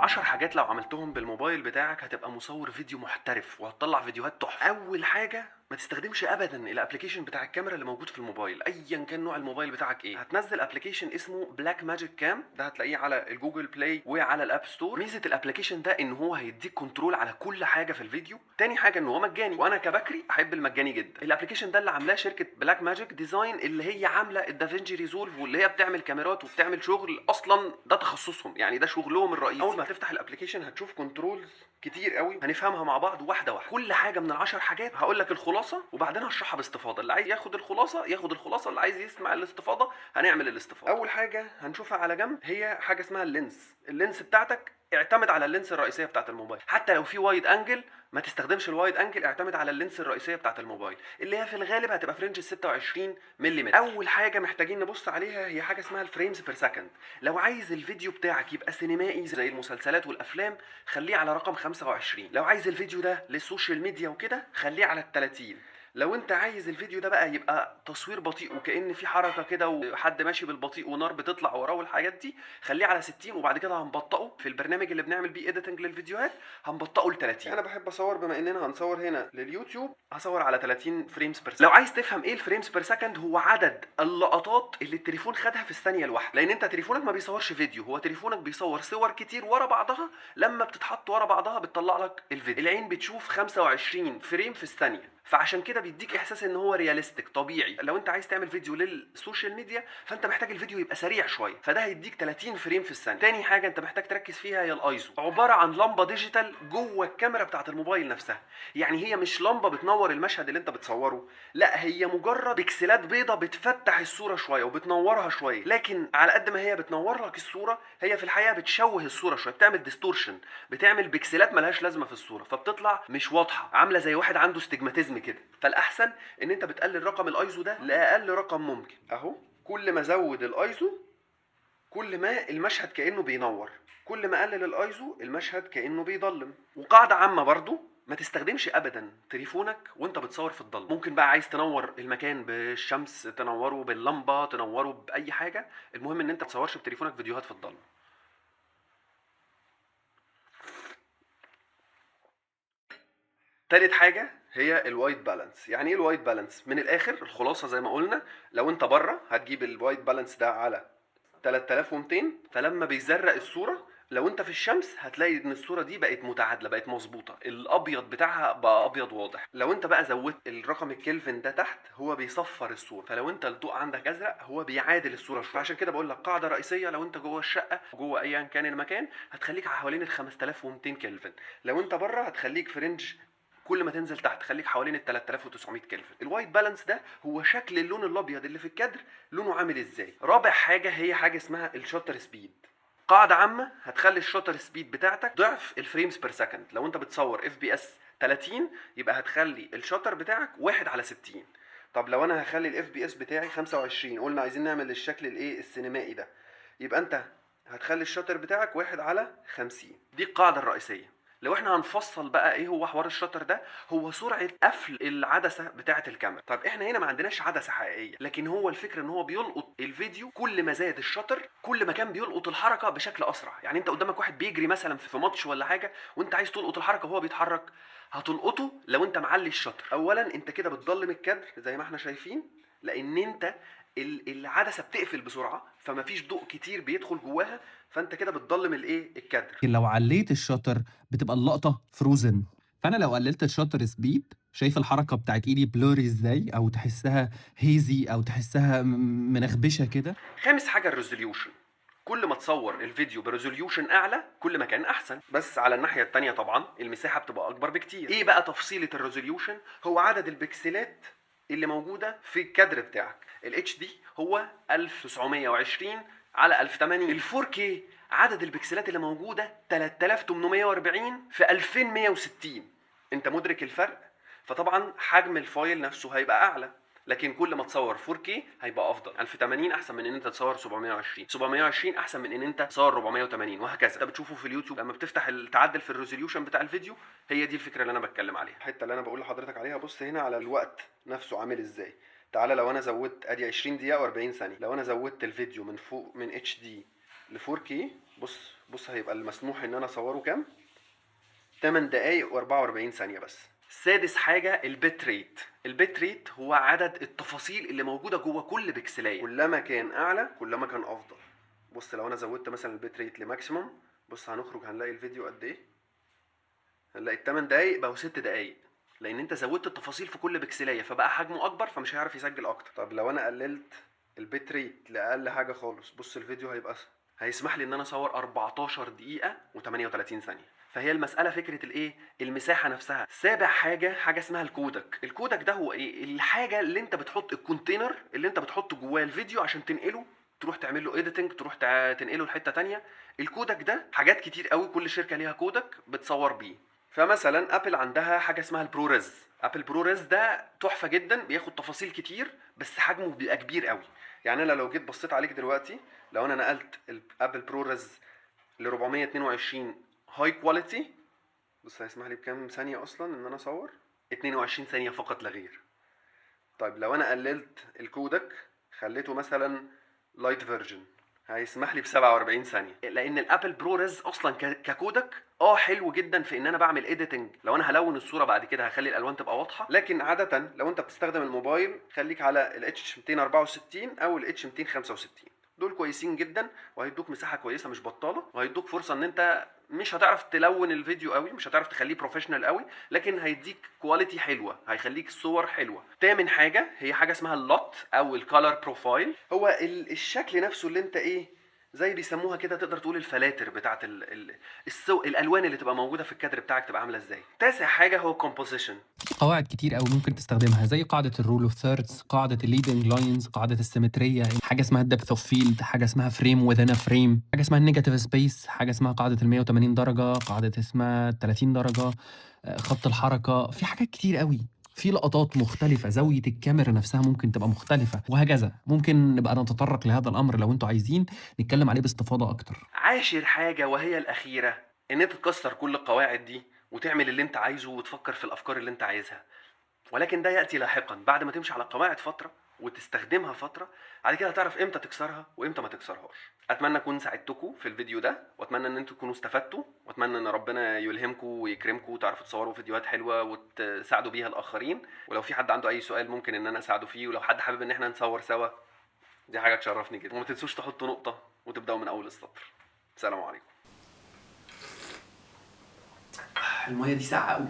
10 حاجات لو عملتهم بالموبايل بتاعك هتبقى مصور فيديو محترف وهتطلع فيديوهات تحفه. اول حاجه، ما تستخدمش ابدا الابلكيشن بتاع الكاميرا اللي موجود في الموبايل ايا كان نوع الموبايل بتاعك ايه. هتنزل ابلكيشن اسمه بلاك ماجيك كام، ده هتلاقيه على الجوجل بلاي وعلى الاب ستور. ميزه الابلكيشن ده ان هو هيديك كنترول على كل حاجه في الفيديو. تاني حاجه ان هو مجاني، وانا كبكري احب المجاني جدا. الابلكيشن ده اللي عاملاه شركه بلاك ماجيك ديزاين، اللي هي عامله الدافينجي ريزولف، واللي هي بتعمل كاميرات وبتعمل شغل اصلا ده تخصصهم، يعني ده شغلهم الرئيسي. اول ما هتفتح الابلكيشن هتشوف كنترولز كتير قوي هنفهمها مع بعض واحده واحده. كل حاجه من ال10 حاجات هقول لك الخلاصه وبعدين هشرحها باستفاضه. اللي عايز ياخد الخلاصه ياخد الخلاصه، اللي عايز يسمع الاستفاضه هنعمل الاستفاضه. اول حاجه هنشوفها على جنب هي حاجه اسمها اللينس بتاعتك. اعتمد على اللينس الرئيسيه بتاعه الموبايل، حتى لو في وايد انجل ما تستخدمش الوايد انجل، اعتمد على اللينس الرئيسيه بتاعه الموبايل اللي هي في الغالب هتبقى في رينج 26 ملم. اول حاجه محتاجين نبص عليها هي حاجه اسمها الفريمز بير سكند. لو عايز الفيديو بتاعك يبقى سينمائي زي المسلسلات والافلام خليه على رقم 25. لو عايز الفيديو ده للسوشيال ميديا وكده خليه على ال30. لو انت عايز الفيديو ده بقى يبقى تصوير بطيء وكأن في حركه كده وحد ماشي بالبطيء ونار بتطلع وراه والحاجات دي، خليه على 60. وبعد كده هنبطئه في البرنامج اللي بنعمل بيه اديتنج للفيديوهات، هنبطئه ل30. انا بحب اصور، بما اننا هنصور هنا لليوتيوب هصور على 30 فريمز بير سكند. لو عايز تفهم ايه الفريمز بير سكند، هو عدد اللقطات اللي التليفون خدها في الثانيه الواحده. لان انت تليفونك ما بيصورش فيديو، هو تليفونك بيصور صور كتير ورا بعضها، لما بتتحط ورا بعضها بتطلع لك الفيديو. العين بتشوف 25 فريم في الثانيه، فعشان كده بيديك احساس ان هو رياليستيك طبيعي. لو انت عايز تعمل فيديو للسوشيال ميديا فانت محتاج الفيديو يبقى سريع شويه، فده هيديك 30 فريم في الثانيه. تاني حاجه انت محتاج تركز فيها هي الايزو، عباره عن لمبه ديجيتال جوه الكاميرا بتاعه الموبايل نفسها. يعني هي مش لمبه بتنور المشهد اللي انت بتصوره، لا هي مجرد بكسلات بيضه بتفتح الصوره شويه وبتنورها شويه، لكن على قد ما هي بتنور لك الصوره هي في الحقيقه بتشوه الصوره شويه، بتعمل ديستورشن، بتعمل بكسلات ملهاش لازمه في الصوره، فبتطلع مش واضحه، عامله زي واحد عنده استجماتيزم كده. فالاحسن ان انت بتقلل رقم الايزو ده لاقل رقم ممكن. اهو كل ما زود الايزو كل ما المشهد كانه بينور، كل ما قلل الايزو المشهد كانه بيضلم. وقاعده عامه برضو، ما تستخدمش ابدا تليفونك وانت بتصور في الضلمه. ممكن بقى عايز تنور المكان بالشمس تنوره باللمبه تنوره باي حاجه، المهم ان انت ما تصورش بتليفونك فيديوهات في الضلمه. تالت حاجه هي الوايت بالانس. يعني ايه الوايت بالانس؟ من الاخر الخلاصه زي ما قلنا، لو انت بره هتجيب الوايت بالانس ده على 3200، فلما بيزرق الصوره لو انت في الشمس هتلاقي ان الصوره دي بقت متعادله، بقت مظبوطه، الابيض بتاعها بقى ابيض واضح. لو انت بقى زودت الرقم الكلفن ده تحت هو بيصفر الصوره، فلو انت الضوء عندك ازرق هو بيعادل الصوره شويه. فعشان كده بقول لك قاعده رئيسيه، لو انت جوه الشقه جوه ايا كان المكان هتخليك حوالين ال 5200 كلفن، لو انت بره هتخليك في رينج كل ما تنزل تحت خليك حوالين ال 3900 كلفن. الوايت بالانس ده هو شكل اللون الابيض اللي في الكادر لونه عامل ازاي. رابع حاجه هي حاجه اسمها الشوتر سبيد. قاعده عامه هتخلي الشوتر سبيد بتاعتك ضعف الفريمز بير سكند. لو انت بتصور اف بي اس 30 يبقى هتخلي الشوتر بتاعك 1/60. طب لو انا هخلي الاف بي اس بتاعي 25، قلنا عايزين نعمل الشكل الايه السينمائي ده، يبقى انت هتخلي الشوتر بتاعك 1/50. دي القاعده الرئيسيه. لو احنا هنفصل بقى ايه هو حوار الشطر ده، هو سرعه قفل العدسه بتاعه الكاميرا. طب احنا هنا ما عندناش عدسه حقيقيه، لكن هو الفكره ان هو بيلقط الفيديو، كل ما زاد الشطر كل ما كان بيلقط الحركه بشكل اسرع. يعني انت قدامك واحد بيجري مثلا في ماتش ولا حاجه وانت عايز تلقط الحركه وهو بيتحرك، هتلقطه لو انت معلي الشطر. اولا انت كده بتضلم الكادر زي ما احنا شايفين، لان انت العدسه بتقفل بسرعه فمفيش ضوء كتير بيدخل جواها، فانت كده بتضلم الايه الكادر. لكن لو عليت الشاتر بتبقى اللقطة فروزن. فأنا لو قللت الشاتر سبيد شايف الحركة بتاعت إيدي بلوري إزاي، أو تحسها هيزي، أو تحسها منغبشة كده. خامس حاجه الريزوليوشن. كل ما تصور الفيديو بريزوليوشن اعلى كل ما كان احسن، بس على الناحيه التانية طبعا المساحه بتبقى اكبر بكتير. ايه بقى تفصيله الريزوليوشن؟ هو عدد البكسلات اللي موجوده في الكادر بتاعك. الاتش دي هو 1920 على 1080. ال 4K عدد البكسلات اللي موجوده 3840 في 2160. انت مدرك الفرق؟ فطبعا حجم الفايل نفسه هيبقى اعلى، لكن كل ما تصور 4K هيبقى افضل. 1080 احسن من ان انت تصور 720، 720 احسن من ان انت تصور 480، وهكذا. انت بتشوفه في اليوتيوب لما بتفتح التعدل في الريزوليوشن بتاع الفيديو، هي دي الفكره اللي انا بتكلم عليها. الحته اللي انا بقول لحضرتك عليها، بص هنا على الوقت نفسه عامل ازاي. تعالى لو انا زودت ادي 20 دقيقه و40 ثانيه، لو انا زودت الفيديو من فوق من اتش دي ل 4K بص هيبقى المسموح ان انا اصوره كام؟ 8 دقايق و44 ثانية بس. سادس حاجة البت ريت. البت ريت هو عدد التفاصيل اللي موجودة جوه كل بكسلاية، كلما كان اعلى كلما كان افضل. بص لو انا زودت مثلا البت ريت لماكسيموم، بص هنخرج هنلاقي الفيديو قد ايه، هنلاقي ال8 دقايق بقوا 6 دقايق، لان انت زودت التفاصيل في كل بكسلايه فبقى حجمه اكبر فمش هيعرف يسجل اكتر. طب لو انا قللت البيت ريت لاقل حاجه خالص، بص الفيديو هيسمح لي ان انا اصور 14 دقيقه و38 ثانيه. فهي المساله فكره الايه، المساحه نفسها. سابع حاجه اسمها الكودك. الكودك ده هو ايه؟ الحاجه اللي انت بتحط، الكونتينر اللي انت بتحطه جواه الفيديو عشان تنقله، تروح تعمل له ايديتنج، تروح تنقله لحته تانية. الكودك ده حاجات كتير قوي، كل شركه ليها كودك بتصور بيه. فمثلا ابل عندها حاجه اسمها البروريز. ابل بروريز ده تحفه جدا، بياخد تفاصيل كتير بس حجمه بيبقى كبير قوي. يعني انا لو جيت بصيت عليك دلوقتي، لو انا نقلت الابل بروريز ل 422 هاي كواليتي، بص هيسمح لي بكام ثانيه اصلا ان انا اصور؟ 22 ثانيه فقط لا غير. طيب لو انا قللت الكودك خليته مثلا لايت فيرجن، هيسمح لي ب 47 ثانيه. لان الابل بروريز اصلا ككودك حلو جدا في ان انا بعمل ايديتنج. لو انا هلون الصوره بعد كده هخلي الالوان تبقى واضحه، لكن عاده لو انت بتستخدم الموبايل خليك على الاتش 264 او الاتش 265. دول كويسين جدا وهيدوك مساحه كويسه مش بطاله، وهيدوك فرصه ان انت مش هتعرف تلون الفيديو قوي، مش هتعرف تخليه بروفيشنال قوي، لكن هيديك كواليتي حلوه، هيخليك الصور حلوه. تامن حاجه هي حاجه اسمها اللوت او الكالر بروفايل. هو الشكل نفسه اللي انت زي بيسموها كده، تقدر تقول الفلاتر بتاعت الالوان اللي تبقى موجوده في الكادر بتاعك تبقى عامله ازاي. تاسع حاجه هو كومبوزيشن. قواعد كتير قوي ممكن تستخدمها، زي قاعدة الرول اوف ثيردز، قاعدة الليدنج لاينز، قاعدة السيمترية، حاجة اسمها الدبث اوف فيلد، حاجة اسمها فريم within a فريم، حاجة اسمها النيجاتيف سبيس، حاجة اسمها قاعدة ال 180 درجة، قاعدة اسمها 30 درجة، خط الحركة. في حاجات كتير قوي، في لقطات مختلفة، زاوية الكاميرا نفسها ممكن تبقى مختلفة، وهكذا. ممكن نبقى نتطرق لهذا الأمر لو انتوا عايزين نتكلم عليه باستفاضة أكتر. عاشر حاجه وهي الاخيره، ان انت تكسر كل القواعد دي وتعمل اللي انت عايزه وتفكر في الافكار اللي انت عايزها، ولكن ده ياتي لاحقا بعد ما تمشي على القواعد فتره وتستخدمها فتره. بعد كده هتعرف امتى تكسرها وامتى ما تكسرهاش. اتمنى اكون ساعدتكم في الفيديو ده، واتمنى ان انتوا تكونوا استفدتوا، واتمنى ان ربنا يلهمكم ويكرمكم وتعرفوا تصوروا فيديوهات حلوه وتساعدوا بيها الاخرين. ولو في حد عنده اي سؤال ممكن ان انا اساعده فيه، ولو حد حابب ان احنا نصور سوا دي حاجه تشرفني جدا. وما تنسوش تحطوا نقطه وتبداوا من اول السطر. السلام عليكم. الميه دي ساقعه قوي.